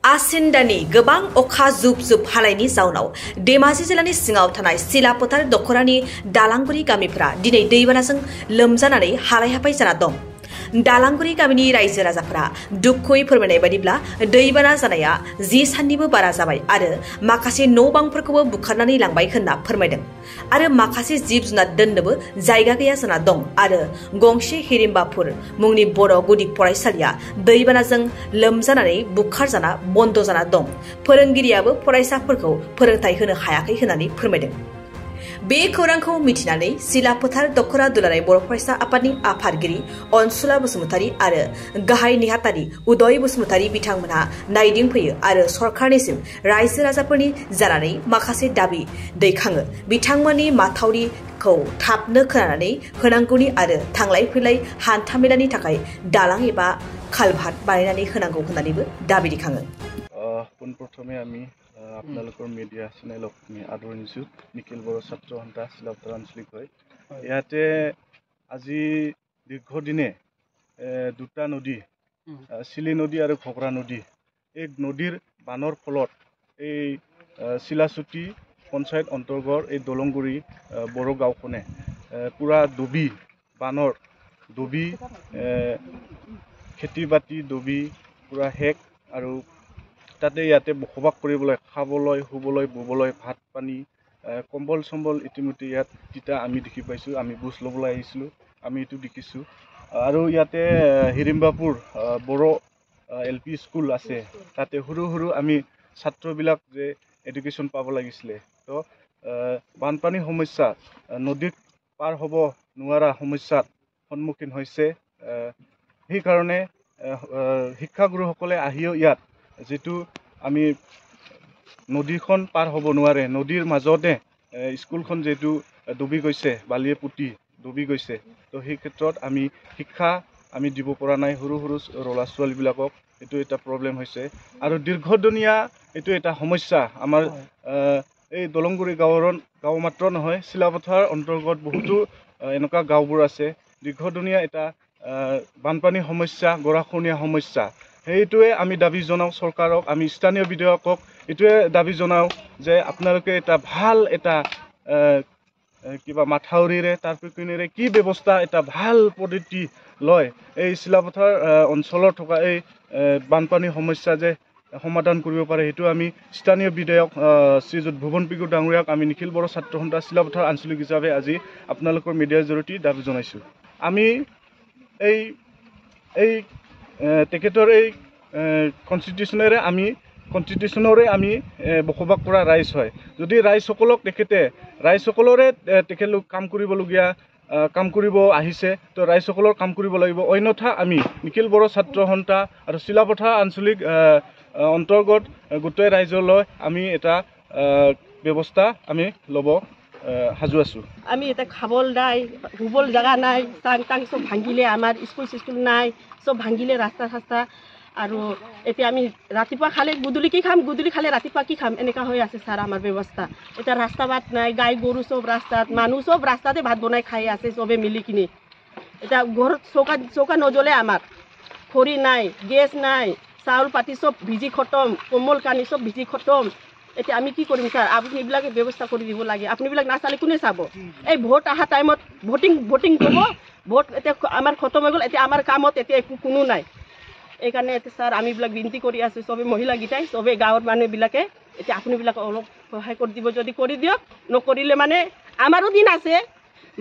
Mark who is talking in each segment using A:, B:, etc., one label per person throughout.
A: आसिन दाननि गोबां अखा जुब जुब हानायनि जाउनाव धेमाजि जिल्लानि सिङाव थानाय सिलापोथार दखरानि दालांगुरि गामिफोरा दिनै दैबानाजों लोमजानानै हालाय हाफाय जाना दं। दालांगुरि गामिनि रायजो राजाफोरा दुखुयै फोरमायनाय बायदिब्ला दैबाना जानाया 10 साननिबो बारा जाबाय आरो माखासे न' बांफोरखौबो बुखारनानै लांबाय होनना फोरमायदों आरो माखासे जिब जुनार दोननोबो जायगा गैया जाना दं आरो गंसे हिरिम्बापुर मुंनि बर' गुदि फरायसालिया दैबानाजों लोमजानानै बुखारजाना बन्द जाना दं। फोरोंगिरियाबो फरायसाफोरखौ फोरोंथाय होनो हायाखै होननानै फोरमायदों। बे खौरांखौ मिथिनानै सिलापोथार दखरा दुलाराय बर' फरायसा आफादनि आफादगिरि अनसुला बसुमतारी आरो गाहाय नेहाथारि उदय बसुमतारी बिथांमोनहा नायदिंफैयो आरो सरकारनिसिम रायजो राजाफोरनि जानानै माखासे दाबि दैखाङो। बिथांमोननि माथावरिखौ थाबनो खोनानानै होनांगौनि आरो थांलाय फैलाय हान्थामेलानि थाखाय दालां एबा कालभार्ट बानायनानै होनांगौ होननानैबो दाबि दैखाङो।
B: পোনপ্ৰথমে আমি আপোনালোকৰ মিডিয়া চেনেলক আদৰণিছোঁ। নিখিল বড়ো ছাত্ৰ সন্থা চিলাপথাৰ আঞ্চলিক হয়। ইয়াতে আজি দীৰ্ঘদিনে দুটা নদী, চিলি নদী আৰু ঘগৰা নদী, এই নদীৰ বানৰ ফলত এই চিলাচুটি পঞ্চায়ত অন্তৰ্গত এই দলংগুৰি বড়ো গাঁওখনে পুৰা ডুবি, বানৰ ডুবি খেতি বাতি ডুবি পুৰা শেষ আৰু তাতে ইয়াতে বসবাস কৰিবলৈ, খাবলৈ, শুবলৈ, ববলৈ, ভাত পানী, কম্বল চম্বল ইতিমধ্যে ইয়াত তিতা আমি দেখি পাইছোঁ। আমি বুজ ল'বলৈ আহিছিলোঁ, আমি এইটো দেখিছোঁ। আৰু ইয়াতে হিৰিম্বাপুৰ বড়ো LP স্কুল আছে, তাতে সৰু সৰু আমি ছাত্ৰবিলাক যে এডুকেশ্যন পাব লাগিছিলে। তো বানপানীৰ সমস্যা, নদীত পাৰ হ'ব নোৱাৰা সমস্যাত সন্মুখীন হৈছে। সেইকাৰণে শিক্ষাগুৰুসকলে আহিও ইয়াত যেটো আমি নদীখন পাৰ হ'ব নোৱাৰে, নদীৰ মাজতে স্কুলখন যেটো ডুবি গৈছে, বালিয়ে পুতি ডুবি গৈছে। তো সেই ক্ষেত্ৰত আমি শিক্ষা আমি দিব পৰা নাই সৰু সৰু ল'ৰা ছোৱালীবিলাকক, এইটো এটা প্ৰব্লেম হৈছে। আৰু দীৰ্ঘদিনীয়া এইটো এটা সমস্যা আমাৰ এই দলংগুৰি গাঁও মাত্ৰ নহয়, চিলাপথাৰ অন্তৰ্গত বহুতো এনেকুৱা গাঁওবোৰ আছে। দীৰ্ঘদিনীয়া এটা বানপানীৰ সমস্যা, গৰাখহনীয়া সমস্যা। সেইটোৱে আমি দাবী জনাওঁ চৰকাৰক, আমি স্থানীয় বিধায়কক এইটোৱে দাবী জনাওঁ যে আপোনালোকে এটা ভাল এটা কিবা মাথাউৰিৰে তাৰ পিছপিনেৰে কি ব্যৱস্থা এটা ভাল পদ্ধতি লয় এই চিলাপথাৰ অঞ্চলত থকা এই বানপানীৰ সমস্যা যে সমাধান কৰিব পাৰে, সেইটো আমি স্থানীয় বিধায়ক শ্ৰীযুত ভুৱন পেগু ডাঙৰীয়াক আমি নিখিল বড়ো ছাত্ৰ সন্থা চিলাপথাৰ আঞ্চলিক হিচাপে আজি আপোনালোকৰ মিডিয়াৰ জৰিয়তে দাবী জনাইছোঁ। আমি এই তেখেতৰ এই কনষ্টিটিউশ্যনৰে আমি বসবাস কৰা ৰাইজ হয়। যদি ৰাইজসকলক ৰাইজসকলৰে তেখেতলোক কাম কৰিবলগীয়া কাম কৰিব আহিছে, তো ৰাইজসকলৰ কাম কৰিব লাগিব। অন্যথা আমি নিখিল বড়ো ছাত্ৰ সন্থা আৰু চিলাপথাৰ আঞ্চলিক অন্তৰ্গত গোটেই ৰাইজলৈ আমি এটা ব্যৱস্থা আমি ল'ব সাজু আছোঁ।
C: আমি এটা খাবল নাই, শুবল জেগা নাই, টাং টাং চব ভাঙিলে, আমাৰ স্কুল নাই, চব ভাঙিলে ৰাস্তা। আৰু এতিয়া আমি ৰাতিপুৱা খালে গধূলি কি খাম, গধূলি খালে ৰাতিপুৱা কি খাম, এনেকুৱা হৈ আছে ছাৰ আমাৰ ব্যৱস্থা। এতিয়া ৰাস্তা বাট নাই, গাই গৰু চব ৰাস্তাত, মানুহ চব ৰাস্তাতে ভাত বনাই খাই আছে চবে মিলি কিনি। এতিয়া ঘৰত চৌকা নজ্বলে, আমাৰ খৰি নাই, গেছ নাই, চাউল পাতি চব ভিজি খতম, কোমল কানি চব ভিজি খতম। এতিয়া আমি কি কৰিম ছাৰ? আপুনি এইবিলাকে ব্যৱস্থা কৰি দিব লাগে। আপুনিবিলাক নাচালে কোনে চাব? এই ভোট অহা টাইমত ভোটিং কৰিব, ভোট এতিয়া আমাৰ খতম হৈ গ'ল, এতিয়া আমাৰ কামত এতিয়া একো কোনো নাই। এইকাৰণে এতিয়া ছাৰ আমি এইবিলাক বিনতি কৰি আছোঁ, চবে মহিলাকেইটাই, চবে গাঁৱৰ মানুহবিলাকে। এতিয়া আপুনিবিলাক অলপ সহায় কৰি দিব, যদি কৰি দিয়ক। নকৰিলে মানে আমাৰো দিন আছে,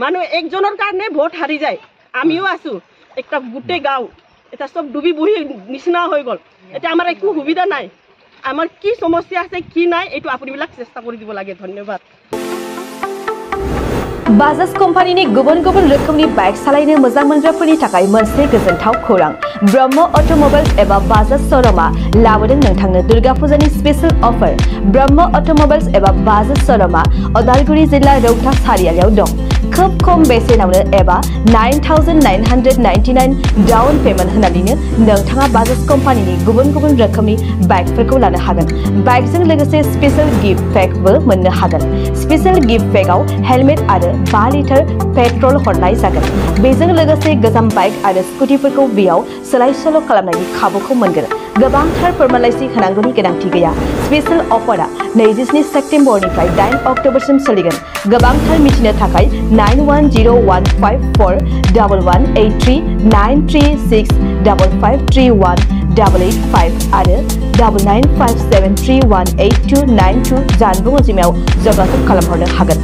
C: মানুহ একজনৰ কাৰণে ভোট হাৰি যায়। আমিও আছোঁ, একটা গোটেই গাঁও এতিয়া চব ডুবি বুহি নিচিনা হৈ গ'ল। এতিয়া আমাৰ একো সুবিধা নাই, আমাৰ কি সমস্যা আছে কি নাই এইটো আপুনিবিলাক চেষ্টা কৰি দিব লাগে। ধন্যবাদ।
A: बाजाज कम्पानीनि गुबुन गुबुन रोखोमनि बाइक सालायनो मोजां मोनग्राफोरनि थाखाय मोनसे गोजोनथाव खौरां। ब्रह्म अट'मबाइल्स एबा बाजाज श'रुमआ लाबोदों नोंथांनो दुर्गा फुजानि स्पेशल अफार। ब्रह्म अट'मबाइल्स एबा बाजाज श'रुमआ उदालगुरि जिल्ला रौता सारियालियाव दं। खोब खम बेसेनावनो एबा 9,999 डाउन पेमेन्ट होनानैनो नोंथाङा बाजाज कम्पानीनि गुबुन गुबुन रोखोमनि बाइकफोरखौ लानो हागोन। बाइकजों लोगोसे स्पेशल गिफ्ट पेकबो मोननो हागोन। स्पेशल गिफ्ट पेकआव हेलमेट आरो 5 लिटार पेट्रल हरनाय जागोन। बेजों लोगोसे गोजाम बाइक आरो स्कुटिफोरखौ बेयाव सोलाय सोल' खालामनायनि खाबुखौ मोनगोन। गोबांथार फोरमानलाइसि होनांगौनि गोनांथि गैया स्पेशल अफारा 27 सेप्तेम्बरनिफ्राय 8 अक्ट'बरसिम सोलिगोन गोबांथार मिथिनो थाखाय 9101541183 936553188 आरो 9957318292 जानबुं अनजिमायाव जगाजग खालामहरनो हागोन।